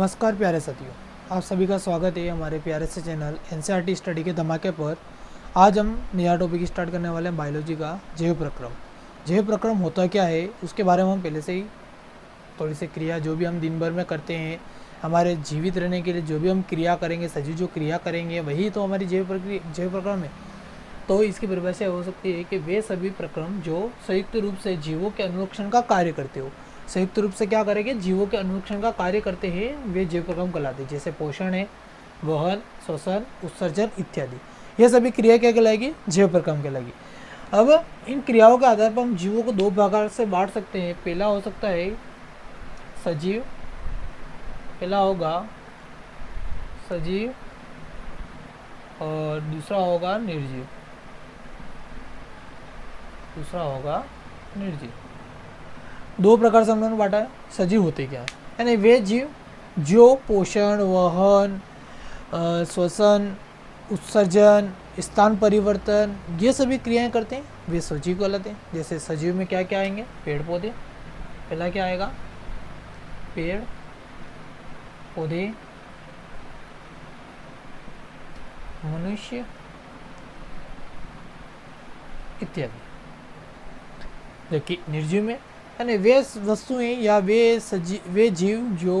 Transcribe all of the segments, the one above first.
नमस्कार प्यारे साथियों, आप सभी का स्वागत है हमारे प्यारे से चैनल एनसीईआरटी स्टडी के धमाके पर। आज हम नया टॉपिक स्टार्ट करने वाले हैं बायोलॉजी का जैव प्रक्रम। जैव प्रक्रम होता क्या है उसके बारे में हम पहले से ही थोड़ी सी क्रिया जो भी हम दिन भर में करते हैं, हमारे जीवित रहने के लिए जो भी हम क्रिया करेंगे, सजीव जो क्रिया करेंगे वही तो हमारी जैव प्रक्रम है। तो इसकी परिभाषा हो सकती है कि वे सभी प्रक्रम जो संयुक्त रूप से जीवों के अनुरक्षण का कार्य करते हो। संयुक्त रूप से क्या करेंगे? जीवों के अनुरक्षण का कार्य करते हैं, वे जैव प्रक्रम कहलाते हैं। जैसे पोषण है, वहन, श्वसन, उत्सर्जन इत्यादि, ये सभी क्रिया क्या कहलाएगी? जैव प्रक्रम कहलाएगी। अब इन क्रियाओं के आधार पर हम जीवों को दो प्रकार से बांट सकते हैं। पहला हो सकता है सजीव, पहला होगा सजीव और दूसरा होगा निर्जीव, दूसरा होगा निर्जीव। दो प्रकार से हमने बांटा है। सजीव होते क्या है? यानी वे जीव जो पोषण, वहन, श्वसन, उत्सर्जन, स्थान परिवर्तन ये सभी क्रियाएं करते हैं, वे सजीव कहलाते हैं। जैसे सजीव में क्या क्या आएंगे? पेड़ पौधे, पहला क्या आएगा? पेड़ पौधे, मनुष्य इत्यादि। देखिए निर्जीव में यानी वे वस्तुएं या वे जीव जो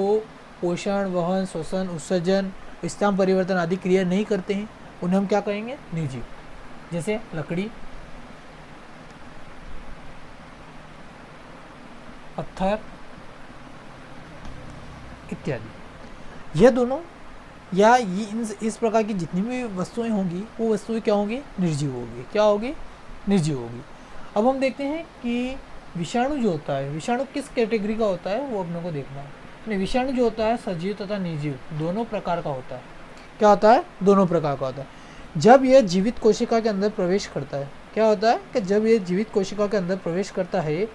पोषण, वहन, श्वसन, उत्सर्जन, स्थान परिवर्तन आदि क्रिया नहीं करते हैं, उन्हें हम क्या कहेंगे? निर्जीव। जैसे लकड़ी, पत्थर इत्यादि। ये दोनों या इस प्रकार की जितनी भी वस्तुएं होंगी वो वस्तुएं क्या होंगी? निर्जीव होगी। क्या होगी? निर्जीव होगी। अब हम देखते हैं कि विषाणु जो होता है, विषाणु किस कैटेगरी का होता है वो अपने को देखना है। विषाणु जो होता है सजीव तथा निर्जीव दोनों प्रकार का होता है। क्या होता है? दोनों प्रकार का होता है। जब यह जीवित कोशिका के अंदर प्रवेश करता है, क्या होता है कि जब यह जीवित कोशिका के अंदर प्रवेश करता है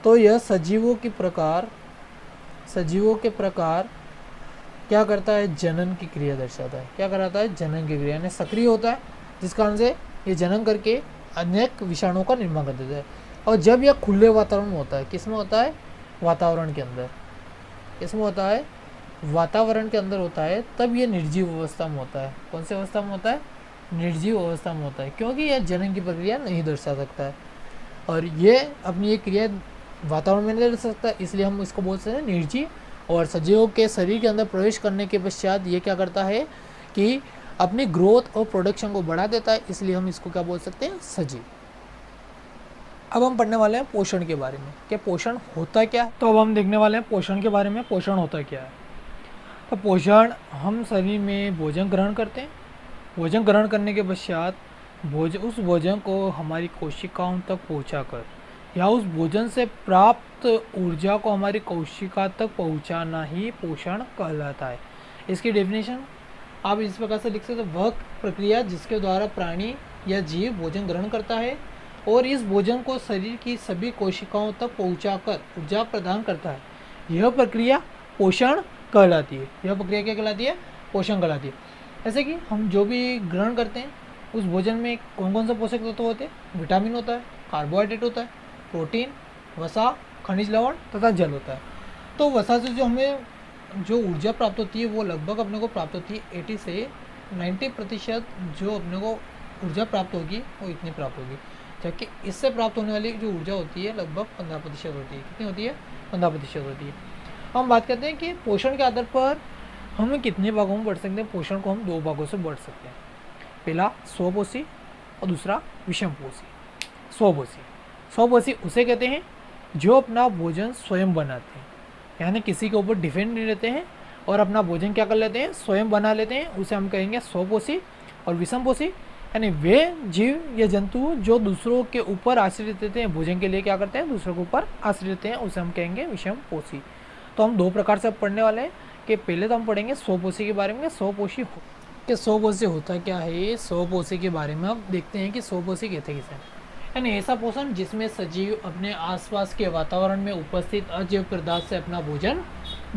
तो यह सजीवों के प्रकार क्या करता है? जनन की क्रिया दर्शाता है। क्या कराता है? जनन की क्रिया, यानी सक्रिय होता है, जिस कारण से ये जनन करके अनेक विषाणुओं का निर्माण कर देता है। और जब यह खुले वातावरण में होता है, किस में होता है? वातावरण के अंदर। किसमें होता है? वातावरण के अंदर होता है, तब यह निर्जीव अवस्था में होता है। कौन सी अवस्था में होता है? निर्जीव अवस्था में होता है, क्योंकि यह जनन की प्रक्रिया नहीं दर्शा सकता है और ये अपनी ये क्रिया वातावरण में नहीं दर्शा सकता, इसलिए हम इसको बोल सकते हैं निर्जीव। और सजीवों के शरीर के अंदर प्रवेश करने के पश्चात ये क्या करता है कि अपनी ग्रोथ और प्रोडक्शन को बढ़ा देता है, इसलिए हम इसको क्या बोल सकते हैं? सजीव। अब हम पढ़ने वाले हैं पोषण के बारे में, कि पोषण होता क्या है। तो अब हम देखने वाले हैं पोषण के बारे में, पोषण होता क्या है। तो पोषण, हम शरीर में भोजन ग्रहण करते हैं, भोजन ग्रहण करने के पश्चात उस भोजन को हमारी कोशिकाओं तक पहुंचाकर या उस भोजन से प्राप्त ऊर्जा को हमारी कोशिका तक पहुंचाना ही पोषण कहलाता है। इसकी डेफिनेशन आप इस प्रकार से लिख सकते हो: वह प्रक्रिया जिसके द्वारा प्राणी या जीव भोजन ग्रहण करता है और इस भोजन को शरीर की सभी कोशिकाओं तक पहुंचाकर ऊर्जा प्रदान करता है, यह प्रक्रिया पोषण कहलाती है। यह प्रक्रिया क्या कहलाती है? पोषण कहलाती है। जैसे कि हम जो भी ग्रहण करते हैं उस भोजन में कौन कौन से पोषक तत्व होते हैं? विटामिन होता है, कार्बोहाइड्रेट होता है, प्रोटीन, वसा, खनिज लवण तथा जल होता है। तो वसा से जो हमें जो ऊर्जा प्राप्त होती है वो लगभग अपने को प्राप्त होती है 80 से 90% जो अपने को ऊर्जा प्राप्त होगी वो इतनी प्राप्त होगी, जबकि इससे प्राप्त होने वाली जो ऊर्जा होती है लगभग 15% होती है। कितनी होती है? 15% होती है। हम बात करते हैं कि पोषण के आधार पर हम कितने भागों में बढ़ सकते हैं। पोषण को हम दो भागों से बढ़ सकते हैं, पहला स्वपोषी और दूसरा विषमपोषी। स्वपोषी उसे कहते हैं जो अपना भोजन स्वयं बनाते हैं, यानी किसी के ऊपर डिपेंड नहीं रहते हैं और अपना भोजन क्या कर लेते हैं? स्वयं बना लेते हैं, उसे हम कहेंगे स्वपोषी। और विषमपोषी यानी वे जीव या जंतु जो दूसरों के ऊपर आश्रित रहते हैं, भोजन के लिए क्या करते हैं? दूसरों के ऊपर आश्रित रहते हैं, उसे हम कहेंगे विषमपोषी। तो हम दो प्रकार से पढ़ने वाले हैं कि पहले तो हम पढ़ेंगे स्वपोषी के बारे में। स्वपोषी होता क्या है? स्वपोषी के बारे में अब देखते हैं कि स्वपोषी कहते किसे। यानी ऐसा पोषण जिसमें सजीव अपने आसपास के वातावरण में उपस्थित अजैव पदार्थ से अपना भोजन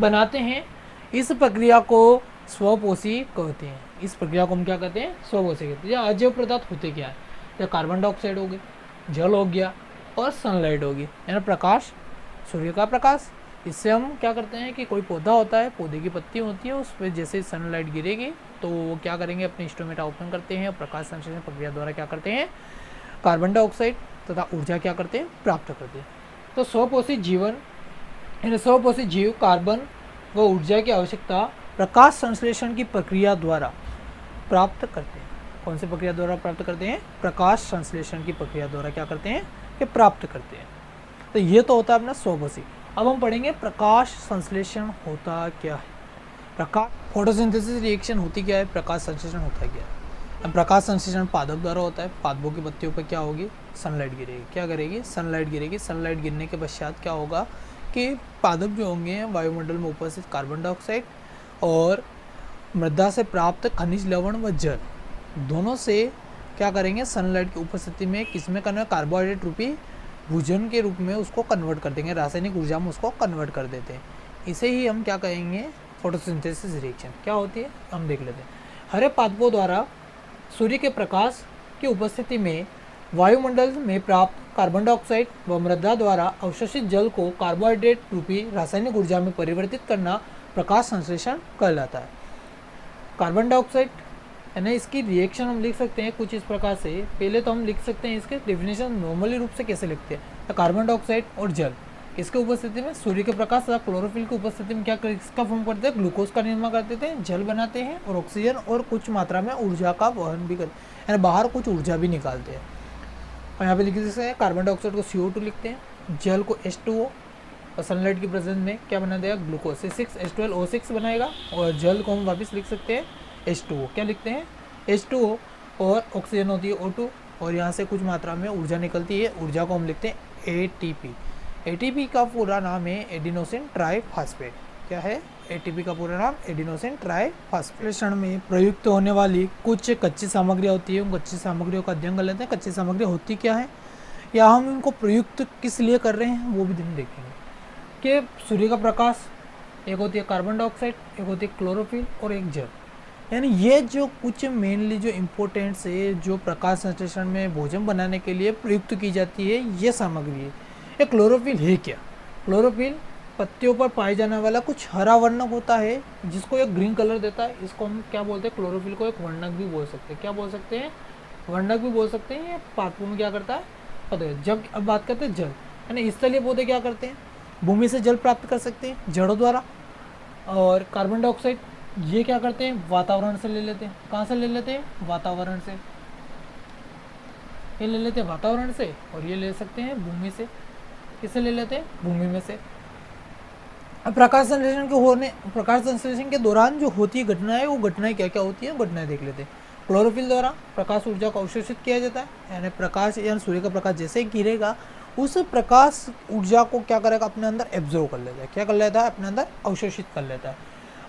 बनाते हैं, इस प्रक्रिया को स्वपोषी कहते हैं। इस प्रक्रिया को हम क्या कहते हैं? स्वपोषी कहते हैं। अजैव पदार्थ होते क्या है? या कार्बन डाइऑक्साइड हो गए, जल हो गया और सनलाइट होगी, यानी प्रकाश, सूर्य का प्रकाश, इससे हम क्या करते हैं कि कोई पौधा होता है, पौधे की पत्ती होती है, उस पर जैसे सनलाइट गिरेगी तो वो क्या करेंगे, अपने स्टोमेटा ओपन करते हैं और प्रकाश संश्लेषण प्रक्रिया द्वारा क्या करते हैं, कार्बन डाइऑक्साइड तथा ऊर्जा क्या करते हैं, प्राप्त करते हैं। तो स्वपोषित जीवन यानी स्वपोषित जीव कार्बन व ऊर्जा की आवश्यकता प्रकाश संश्लेषण की प्रक्रिया द्वारा प्राप्त करते हैं। कौन सी प्रक्रिया द्वारा प्राप्त करते हैं, प्रकाश संश्लेषण की प्रक्रिया द्वारा क्या करते हैं, कि प्राप्त करते हैं। तो ये तो होता है अपना स्वपोषित। अब हम पढ़ेंगे प्रकाश संश्लेषण होता क्या है। प्रकाश फोटोसिंथेसिस रिएक्शन होती क्या है, प्रकाश संश्लेषण होता क्या है। अब प्रकाश संश्लेषण पादप द्वारा होता है। पादपों की पत्तियों पर क्या होगी, सनलाइट गिरेगी। क्या करेगी, सनलाइट गिरेगी। सनलाइट गिरने के पश्चात क्या होगा कि पादप जो होंगे वायुमंडल में उपस्थित कार्बन डाइऑक्साइड और मृदा से प्राप्त खनिज लवण व जल दोनों से क्या करेंगे, सनलाइट की उपस्थिति में किसमें करना, कार्बोहाइड्रेट रूपी भोजन के रूप में उसको कन्वर्ट कर देंगे, रासायनिक ऊर्जा में उसको कन्वर्ट कर देते हैं। इसे ही हम क्या कहेंगे, फोटोसिंथेसिस रिएक्शन। क्या होती है हम देख लेते हैं। हरे पादपों द्वारा सूर्य के प्रकाश की उपस्थिति में वायुमंडल में प्राप्त कार्बन डाइऑक्साइड व मृदा द्वारा अवशोषित जल को कार्बोहाइड्रेट रूपी रासायनिक ऊर्जा में परिवर्तित करना प्रकाश संश्लेषण कहलाता है। कार्बन डाइऑक्साइड यानी इसकी रिएक्शन हम लिख सकते हैं कुछ इस प्रकार से। पहले तो हम लिख सकते हैं इसके डेफिनेशन नॉर्मली रूप से कैसे लिखते हैं, तो कार्बन डाइऑक्साइड और जल इसके उपस्थिति में सूर्य के प्रकाश तथा क्लोरोफिल की उपस्थिति में क्या इसका फॉर्म करते हैं, ग्लूकोज का निर्माण कर देते हैं, जल बनाते हैं और ऑक्सीजन और कुछ मात्रा में ऊर्जा का वहन भी करते हैं, यानी बाहर कुछ ऊर्जा भी निकालते हैं। और यहाँ पे लिख सकते हैं कार्बन डाइऑक्साइड को CO2 लिखते हैं, जल को H2O और सनलाइट की प्रेजेंस में क्या बना देगा, ग्लूकोज C6H12O6 बनाएगा और जल को हम वापस लिख सकते हैं H2O। क्या लिखते हैं, H2O और ऑक्सीजन होती है O2 और यहाँ से कुछ मात्रा में ऊर्जा निकलती है, ऊर्जा को हम लिखते हैं ATP। ATP का पूरा नाम है एडिनोसिन ट्राइफॉस्फेट। क्या है, ATP का पूरा नाम एडिनोसिन ट्राइफॉस्फेट। विश्लेषण में प्रयुक्त होने वाली कुछ कच्ची सामग्रियाँ होती है, उन कच्ची सामग्रियों का अध्ययन कर लेते हैं। कच्ची सामग्री होती क्या है या हम इनको प्रयुक्त किस लिए कर रहे हैं वो भी हम देखेंगे। कि सूर्य का प्रकाश, एक होती है कार्बन डाइऑक्साइड, एक होती है क्लोरोफिल और एक जल, यानी ये जो कुछ मेनली जो इम्पोर्टेंट से जो प्रकाश संश्लेषण में भोजन बनाने के लिए प्रयुक्त की जाती है ये सामग्री है। ये क्लोरोफिल है क्या, क्लोरोफिल पत्तियों पर पाए जाने वाला कुछ हरा वर्णक होता है जिसको एक ग्रीन कलर देता है, इसको हम क्या बोलते हैं, क्लोरोफिल को एक वर्णक भी बोल सकते हैं। क्या बोल सकते हैं, वर्णक भी बोल सकते हैं। ये पादपों में क्या करता है पता है। जब अब बात करते हैं जल, यानी स्थलीय पौधे क्या करते हैं, भूमि से जल प्राप्त कर सकते हैं जड़ों द्वारा। और कार्बन डाइऑक्साइड ये क्या करते हैं, वातावरण से ले लेते हैं। कहाँ से ले लेते हैं, वातावरण से। ये ले लेते हैं वातावरण से और ये ले सकते हैं भूमि से। किससे ले लेते हैं, भूमि में से। अब प्रकाश संश्लेषण के दौरान जो होती है घटनाएं, वो घटनाएं क्या क्या होती है, घटनाएं देख लेते हैं। क्लोरोफिल द्वारा प्रकाश ऊर्जा को अवशोषित किया जाता है, यानी प्रकाश यानी सूर्य का प्रकाश जैसे ही गिरेगा उस प्रकाश ऊर्जा को क्या करेगा, अपने अंदर एब्जॉर्व कर लेता है। क्या कर लेता है, अपने अंदर अवशोषित कर लेता है।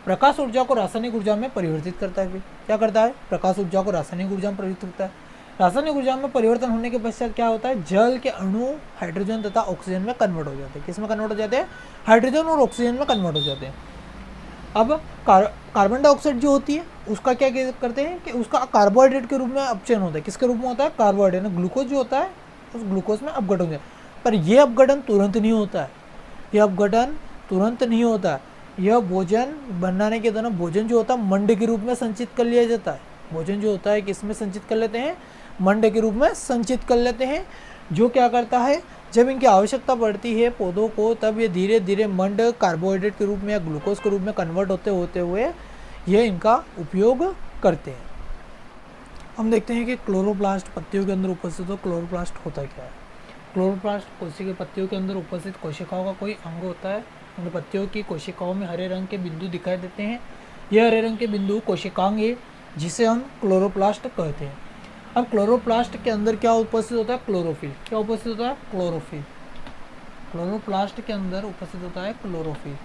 प्रकाश ऊर्जा को रासायनिक ऊर्जा में परिवर्तित करता है। फिर क्या करता है, प्रकाश ऊर्जा को रासायनिक ऊर्जा में परिवर्तित करता है। रासायनिक ऊर्जा में परिवर्तन होने के पश्चात क्या होता है, जल के अणु हाइड्रोजन तथा ऑक्सीजन में कन्वर्ट हो जाते हैं। किस में कन्वर्ट हो जाते हैं, हाइड्रोजन और ऑक्सीजन में कन्वर्ट हो जाते हैं। अब कार्बन डाइऑक्साइड जो होती है उसका क्या करते हैं कि उसका कार्बोहाइड्रेट के रूप में अपचयन होता है। किसके रूप में होता है, कार्बोहाइड्रेट। ग्लूकोज जो होता है उस ग्लूकोज में अपघटन होता है। पर यह अपघटन तुरंत नहीं होता है, यह अपघटन तुरंत नहीं होता है। यह भोजन बनाने के दौरान भोजन जो होता है मंड के रूप में संचित कर लिया जाता है। भोजन जो होता है किस में संचित कर लेते हैं, मंड के रूप में संचित कर लेते हैं। जो क्या करता है, जब इनकी आवश्यकता पड़ती है पौधों को, तब ये धीरे धीरे मंड कार्बोहाइड्रेट के रूप में या ग्लूकोज के रूप में कन्वर्ट होते हुए ये इनका उपयोग करते हैं। हम देखते हैं कि क्लोरोप्लास्ट पत्तियों के अंदर उपस्थित हो। क्लोरोप्लास्ट होता क्या है, क्लोरोप्लास्ट कोशिका पत्तियों के अंदर उपस्थित कोशिकाओं का कोई अंग होता है। उन पत्तियों की कोशिकाओं में हरे रंग के बिंदु दिखाई देते हैं। यह हरे रंग के बिंदु कोशिकांग है जिसे हम क्लोरोप्लास्ट कहते हैं। अब क्लोरोप्लास्ट के अंदर क्या उपस्थित होता है, क्लोरोफिल। क्या उपस्थित होता है, क्लोरोफिल। क्लोरोप्लास्ट के अंदर उपस्थित होता है क्लोरोफिल,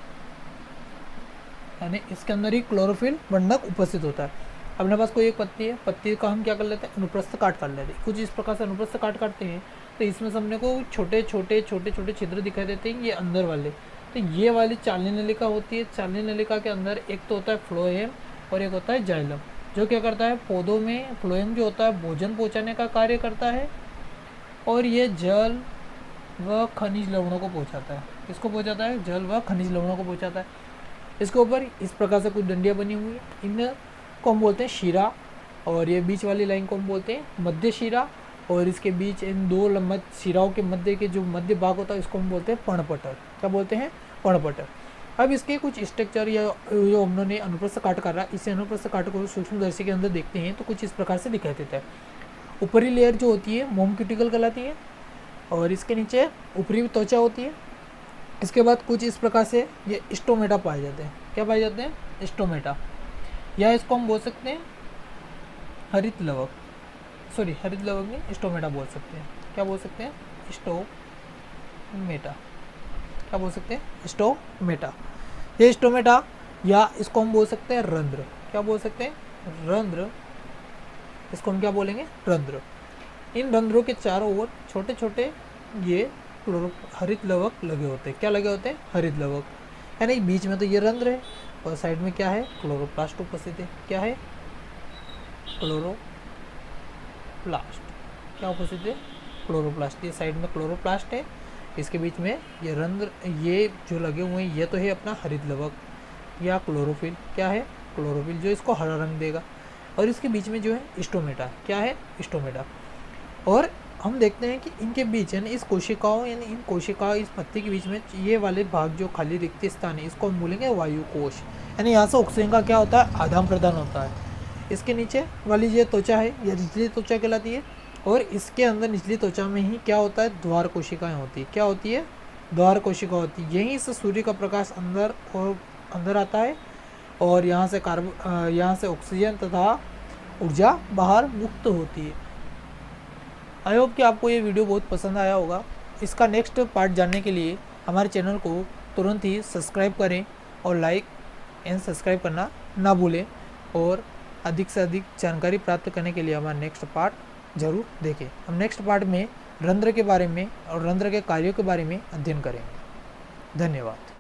यानी इसके अंदर ही क्लोरोफिल वर्णक उपस्थित होता है। अपने पास कोई एक पत्ती है, पत्ती का हम क्या कर लेते हैं, अनुप्रस्थ काट कर लेते हैं। कुछ इस प्रकार से अनुप्रस्थ काटते हैं तो इसमें से अपने को छोटे छोटे छिद्र दिखाई देते हैं, ये अंदर वाले। तो ये वाली चालनी नलिका होती है। चालनी नलिका के अंदर एक तो होता है फ्लोएम और एक होता है जाइलम, जो क्या करता है, पौधों में फ्लोएम जो होता है भोजन पहुंचाने का कार्य करता है और ये जल व खनिज लवणों को पहुंचाता है। किसको पहुंचाता है? जल व खनिज लवणों को पहुंचाता है। इसके ऊपर इस प्रकार से कुछ डंडियाँ बनी हुई है, इनको हम बोलते हैं शिरा, और ये बीच वाली लाइन को हम बोलते हैं मध्य शिरा, और इसके बीच इन दो लंबा शिराओं के मध्य के जो मध्य भाग होता है इसको हम बोलते हैं पर्णपटल। क्या बोलते हैं? पर्णपटल। अब इसके कुछ स्ट्रक्चर या जो हमने अनुप्रस्थ काट कर रहा है, इसे अनुप्रस्थ काट को सूक्ष्मदर्शी के अंदर देखते हैं तो कुछ इस प्रकार से दिखाई देता है। ऊपरी लेयर जो होती है मोम क्यूटिकल कहलाती है, और इसके नीचे ऊपरी त्वचा होती है। इसके बाद कुछ इस प्रकार से ये स्टोमेटा पाए जाते हैं। क्या पाए जाते हैं? स्टोमेटा, या इसको हम बोल सकते हैं हरित लवक, सॉरी हरित लवक नहीं, स्टोमेटा बोल सकते हैं। क्या बोल सकते हैं? स्टोमेटा। क्या बोल सकते हैं? स्टोमेटा। ये स्टोमेटा, या इसको हम बोल सकते हैं रंध्र। क्या बोल सकते हैं? रंध्र। इसको हम क्या बोलेंगे? रंध्र। इन रंध्रों के चारों ओर छोटे छोटे ये हरित लवक लगे होते हैं। क्या लगे होते हैं? हरित लवक। यानी बीच में तो ये रंध्र है और साइड में क्या है? क्लोरोप्लास्ट उपस्थित है। क्या है? क्लोरोप्लास्ट। क्या उपस्थित है? क्लोरोप्लास्ट। ये साइड में क्लोरोप्लास्ट है, इसके बीच में ये रंध्र, ये जो लगे हुए हैं ये तो है अपना हरित लवक या क्लोरोफिल। क्या है? क्लोरोफिल, जो इसको हरा रंग देगा। और इसके बीच में जो है स्टोमेटा। क्या है? स्टोमेटा। और हम देखते हैं कि इनके बीच यानी इस कोशिकाओं, यानी इन कोशिकाओं, इस पत्ती के बीच में ये वाले भाग जो खाली रिक्त स्थान है इसको हम बोलेंगे वायु कोश। यानी यहाँ से ऑक्सीजन का क्या होता है? आदान प्रदान होता है। इसके नीचे वाली ये त्वचा है, यह निचली त्वचा कहलाती है, और इसके अंदर निचली त्वचा में ही क्या होता है? द्वार कोशिकाएं होती है। क्या होती है? द्वार कोशिका होती है। यहीं से सूर्य का प्रकाश अंदर आता है, और यहाँ से ऑक्सीजन तथा ऊर्जा बाहर मुक्त होती है। आई होप कि आपको ये वीडियो बहुत पसंद आया होगा। इसका नेक्स्ट पार्ट जानने के लिए हमारे चैनल को तुरंत ही सब्सक्राइब करें, और लाइक एंड सब्सक्राइब करना ना भूलें, और अधिक से अधिक जानकारी प्राप्त करने के लिए हमारा नेक्स्ट पार्ट ज़रूर देखें। हम नेक्स्ट पार्ट में रंध्र के बारे में और रंध्र के कार्यों के बारे में अध्ययन करेंगे। धन्यवाद।